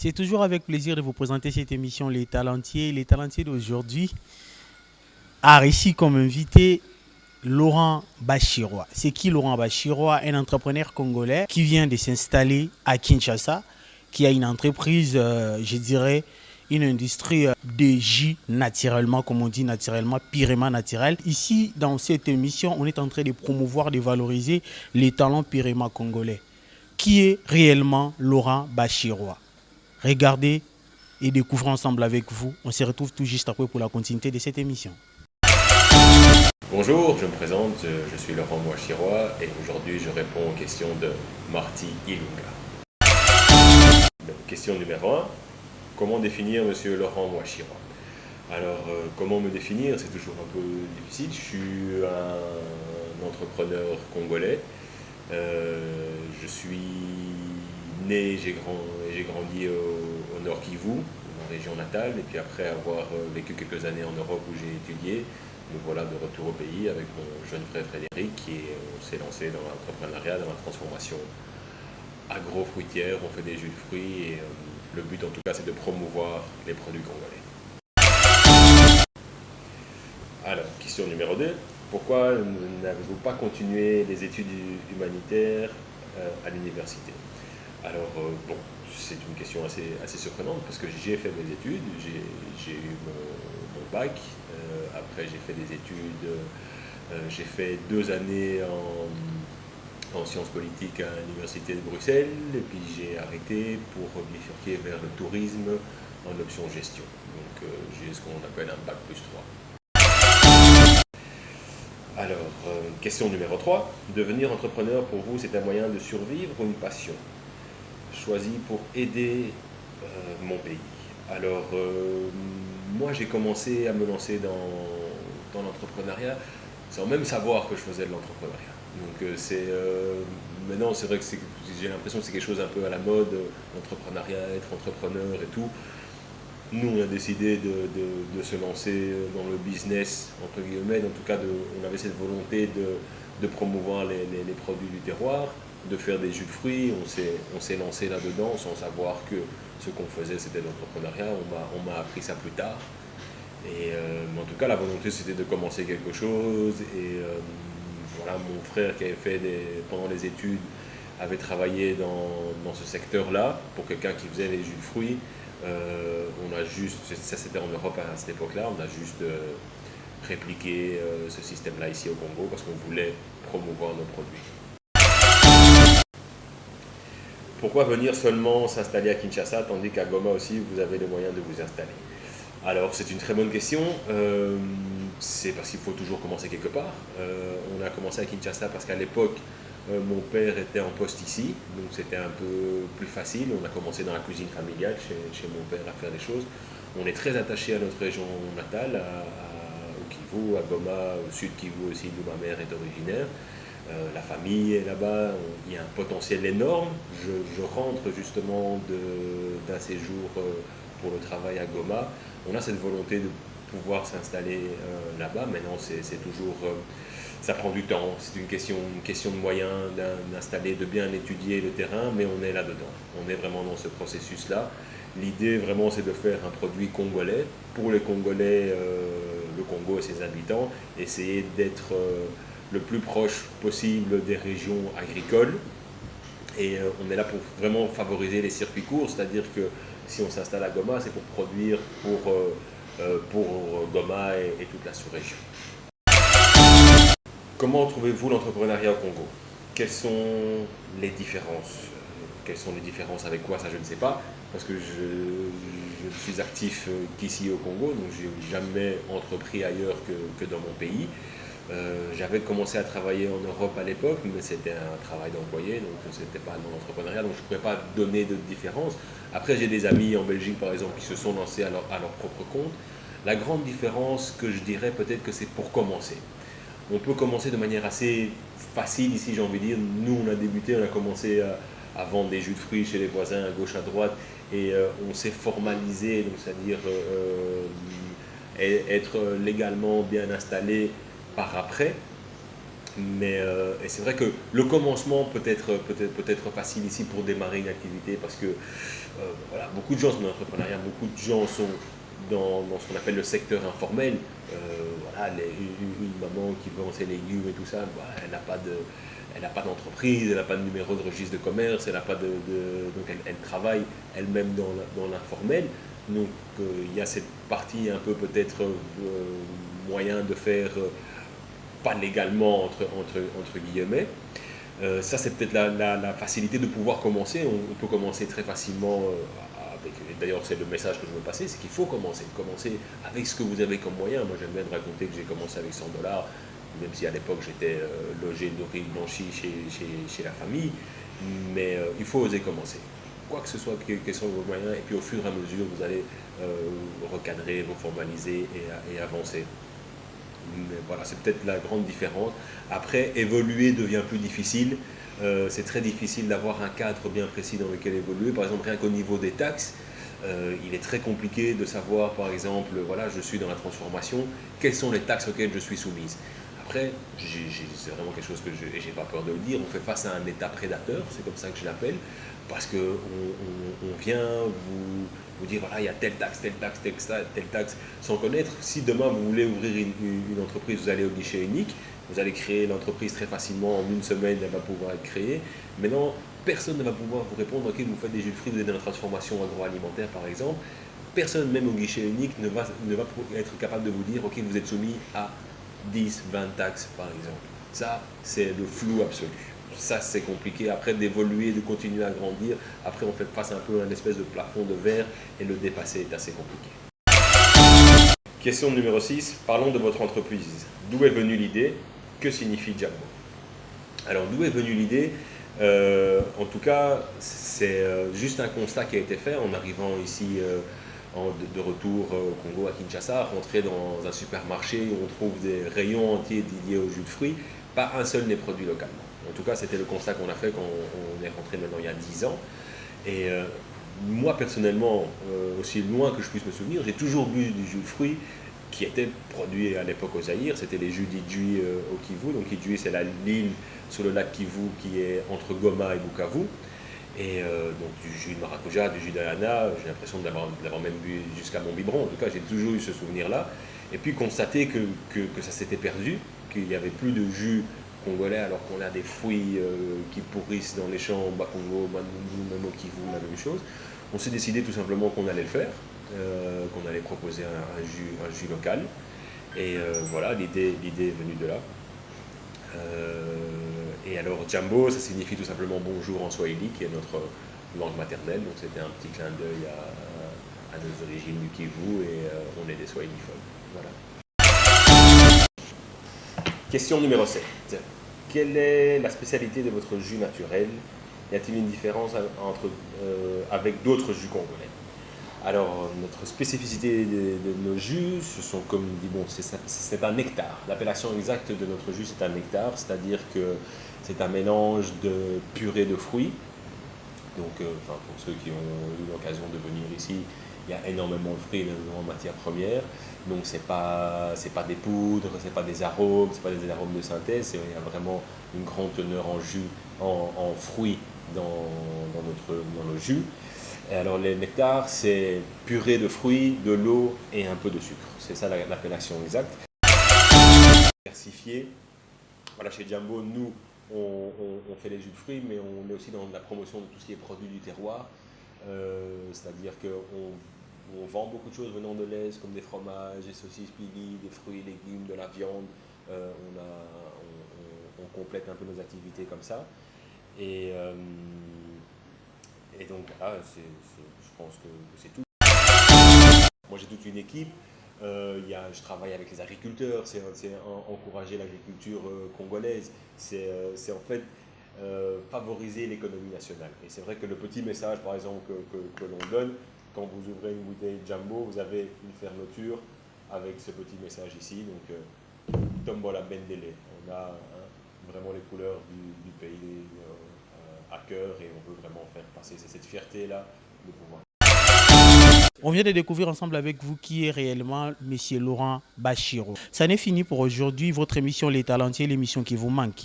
C'est toujours avec plaisir de vous présenter cette émission Les Talentiers. Les Talentiers d'aujourd'hui a réussi comme invité Laurent Bachirois. C'est qui Laurent Bachirois? Un entrepreneur congolais qui vient de s'installer à Kinshasa, qui a une entreprise, je dirais, une industrie de jus naturellement, comme on dit naturellement, purement naturel. Ici, dans cette émission, on est en train de promouvoir, de valoriser les talents purement congolais. Qui est réellement Laurent Bachirois? Regardez et découvrez ensemble avec vous. On se retrouve tout juste après pour la continuité de cette émission. Bonjour, je me présente, je suis Laurent Bachirois et aujourd'hui je réponds aux questions de Marty Ilunga. Donc, question numéro 1, comment définir Monsieur Laurent Bachirois? Alors, comment me définir? C'est toujours un peu difficile. Je suis un entrepreneur congolais. Je suis né, j'ai grandi au Nord Kivu, ma région natale, et puis après avoir vécu quelques années en Europe où j'ai étudié, nous voilà de retour au pays avec mon jeune frère Frédéric on s'est lancé dans l'entrepreneuriat, dans la transformation agro-fruitière, on fait des jus de fruits et le but en tout cas c'est de promouvoir les produits congolais. Alors, question numéro 2, pourquoi n'avez-vous pas continué les études humanitaires à l'université? Alors, bon, c'est une question assez surprenante parce que j'ai fait mes études, j'ai eu mon bac, après j'ai fait des études, j'ai fait 2 années en sciences politiques à l'université de Bruxelles et puis j'ai arrêté pour bifurquer vers le tourisme en option gestion. Donc j'ai ce qu'on appelle un bac plus 3. Alors, question numéro 3, devenir entrepreneur pour vous c'est un moyen de survivre ou une passion? Choisi pour aider mon pays. Alors, moi j'ai commencé à me lancer dans l'entrepreneuriat sans même savoir que je faisais de l'entrepreneuriat. Donc maintenant c'est vrai que j'ai l'impression que c'est quelque chose un peu à la mode, l'entrepreneuriat, être entrepreneur et tout. Nous on a décidé de se lancer dans le business, entre guillemets, en tout cas on avait cette volonté de promouvoir les produits du terroir, de faire des jus de fruits, on s'est lancé là-dedans sans savoir que ce qu'on faisait c'était de l'entrepreneuriat, on m'a appris ça plus tard. Et en tout cas la volonté c'était de commencer quelque chose et voilà, mon frère qui avait fait pendant les études avait travaillé dans ce secteur-là pour quelqu'un qui faisait les jus de fruits. On a juste, ça c'était en Europe à cette époque-là, on a juste répliqué ce système-là ici au Congo parce qu'on voulait promouvoir nos produits. Pourquoi venir seulement s'installer à Kinshasa tandis qu'à Goma aussi vous avez les moyens de vous installer? Alors c'est une très bonne question, c'est parce qu'il faut toujours commencer quelque part. On a commencé à Kinshasa parce qu'à l'époque mon père était en poste ici, donc c'était un peu plus facile. On a commencé dans la cuisine familiale chez mon père à faire des choses. On est très attaché à notre région natale, au Kivu, à Goma, au sud Kivu aussi d'où ma mère est originaire. La famille est là-bas, il y a un potentiel énorme. Je rentre justement d'un séjour pour le travail à Goma. On a cette volonté de pouvoir s'installer là-bas. Maintenant, c'est toujours, ça prend du temps. C'est une question de moyens d'installer, de bien étudier le terrain, mais on est là-dedans. On est vraiment dans ce processus-là. L'idée vraiment, c'est de faire un produit congolais pour les Congolais, le Congo et ses habitants. Essayer d'être le plus proche possible des régions agricoles. Et on est là pour vraiment favoriser les circuits courts, c'est-à-dire que si on s'installe à Goma, c'est pour produire pour Goma et toute la sous-région. Comment trouvez-vous l'entrepreneuriat au Congo? Quelles sont les différences? Quelles sont les différences avec quoi? Ça, je ne sais pas, parce que je ne suis actif qu'ici au Congo, donc je n'ai jamais entrepris ailleurs que dans mon pays. J'avais commencé à travailler en Europe à l'époque, mais c'était un travail d'employé, donc c'était pas dans l'entrepreneuriat, donc je ne pourrais pas donner de différence. Après, j'ai des amis en Belgique, par exemple, qui se sont lancés à leur propre compte. La grande différence que je dirais peut-être que c'est pour commencer. On peut commencer de manière assez facile ici, j'ai envie de dire. Nous, on a débuté, on a commencé à vendre des jus de fruits chez les voisins à gauche, à droite, et on s'est formalisé, donc c'est-à-dire être légalement bien installé par après. Et c'est vrai que le commencement peut être facile ici pour démarrer une activité parce que voilà, beaucoup de gens sont dans l'entrepreneuriat, beaucoup de gens sont dans ce qu'on appelle le secteur informel. Voilà, une maman qui vend ses légumes et tout ça, bah, elle n'a pas d'entreprise, elle n'a pas de numéro de registre de commerce, elle n'a pas donc elle travaille elle-même dans l'informel. Donc il y a cette partie un peu peut-être moyen de faire pas légalement entre guillemets. Ça, c'est peut-être la facilité de pouvoir commencer. On peut commencer très facilement avec. D'ailleurs, c'est le message que je veux passer, c'est qu'il faut commencer. Commencer avec ce que vous avez comme moyen. Moi, j'aime bien raconter que j'ai commencé avec 100 $, même si à l'époque j'étais logé, nourri, blanchi chez la famille. Mais il faut oser commencer. Quoi que ce soit, quels sont vos moyens, et puis au fur et à mesure, vous allez recadrer, vous formaliser et avancer. Mais voilà, c'est peut-être la grande différence. Après, évoluer devient plus difficile. C'est très difficile d'avoir un cadre bien précis dans lequel évoluer. Par exemple, rien qu'au niveau des taxes, il est très compliqué de savoir, par exemple, voilà, je suis dans la transformation, quelles sont les taxes auxquelles je suis soumise. Après, c'est vraiment quelque chose que je n'ai pas peur de le dire, on fait face à un État prédateur, c'est comme ça que je l'appelle, parce qu'on on vient vous dire, voilà, il y a telle taxe, telle taxe, telle taxe, sans connaître. Si demain vous voulez ouvrir une entreprise, vous allez au guichet unique, vous allez créer l'entreprise très facilement, en une semaine, elle va pouvoir être créée. Maintenant, personne ne va pouvoir vous répondre, ok, vous faites des jus de fruits, vous êtes dans la transformation agroalimentaire par exemple. Personne, même au guichet unique, ne va être capable de vous dire, ok, vous êtes soumis à 10, 20 taxes par exemple. Ça, c'est le flou absolu. Ça, c'est compliqué. Après, d'évoluer, de continuer à grandir. Après, on fait face un peu à une espèce de plafond de verre et le dépasser est assez compliqué. Question numéro 6. Parlons de votre entreprise. D'où est venue l'idée? Que signifie Jambo? Alors, d'où est venue l'idée? En tout cas, c'est juste un constat qui a été fait en arrivant ici de retour au Congo, à Kinshasa, rentrer dans un supermarché où on trouve des rayons entiers dédiés aux jus de fruits. Pas un seul n'est produit localement. En tout cas, c'était le constat qu'on a fait quand on est rentré maintenant il y a 10 ans. Et moi, personnellement, aussi loin que je puisse me souvenir, j'ai toujours bu du jus de fruits qui était produit à l'époque au Zaïre. C'était les jus d'Idjui au Kivu. Donc Idjui, c'est l'île sur le lac Kivu qui est entre Goma et Bukavu. Et donc du jus de maracuja, du jus d'ananas, j'ai l'impression de l'avoir même bu jusqu'à mon biberon. En tout cas, j'ai toujours eu ce souvenir-là. Et puis constater que ça s'était perdu, qu'il n'y avait plus de jus congolais alors qu'on a des fruits qui pourrissent dans les champs au Bas-Congo, même au Kivu, la même chose. On s'est décidé tout simplement qu'on allait le faire, qu'on allait proposer un jus local. Et voilà, l'idée est venue de là. Et alors Jambo, ça signifie tout simplement bonjour en swahili, qui est notre langue maternelle. Donc c'était un petit clin d'œil à nos origines du Kivu et on est des swahiliphones. Voilà. Question numéro 7. Quelle est la spécialité de votre jus naturel? Y a-t-il une différence avec d'autres jus congolais? Alors, notre spécificité de nos jus, ce sont, comme dit, bon, c'est un nectar. L'appellation exacte de notre jus, c'est un nectar, c'est-à-dire que c'est un mélange de purée de fruits. Donc, pour ceux qui ont eu l'occasion de venir ici, il y a énormément de fruits, énormément de matières premières. Donc, c'est pas des poudres, c'est pas des arômes, c'est pas des arômes de synthèse. Il y a vraiment une grande teneur en jus, en fruits dans nos jus. Et alors les nectars, c'est purée de fruits, de l'eau et un peu de sucre. C'est ça l'appellation exacte. Diversifié. Voilà, chez Jambo, nous, on fait les jus de fruits, mais on est aussi dans la promotion de tout ce qui est produits du terroir. C'est-à-dire qu'on vend beaucoup de choses venant de l'Est, comme des fromages, des saucisses pili, des fruits et légumes, de la viande. On complète un peu nos activités comme ça. Et donc, je pense que c'est tout. Moi, j'ai toute une équipe. Je travaille avec les agriculteurs. C'est encourager l'agriculture congolaise. C'est en fait favoriser l'économie nationale. Et c'est vrai que le petit message, par exemple, que l'on donne, quand vous ouvrez une bouteille Jambo, vous avez une fermeture avec ce petit message ici. Donc, Tombola Bendele. On a vraiment les couleurs du pays à cœur et on veut vraiment faire passer cette fierté-là de pouvoir. On vient de découvrir ensemble avec vous qui est réellement Monsieur Laurent Bachiro. Ça n'est fini pour aujourd'hui. Votre émission Les Talentiers, l'émission qui vous manque.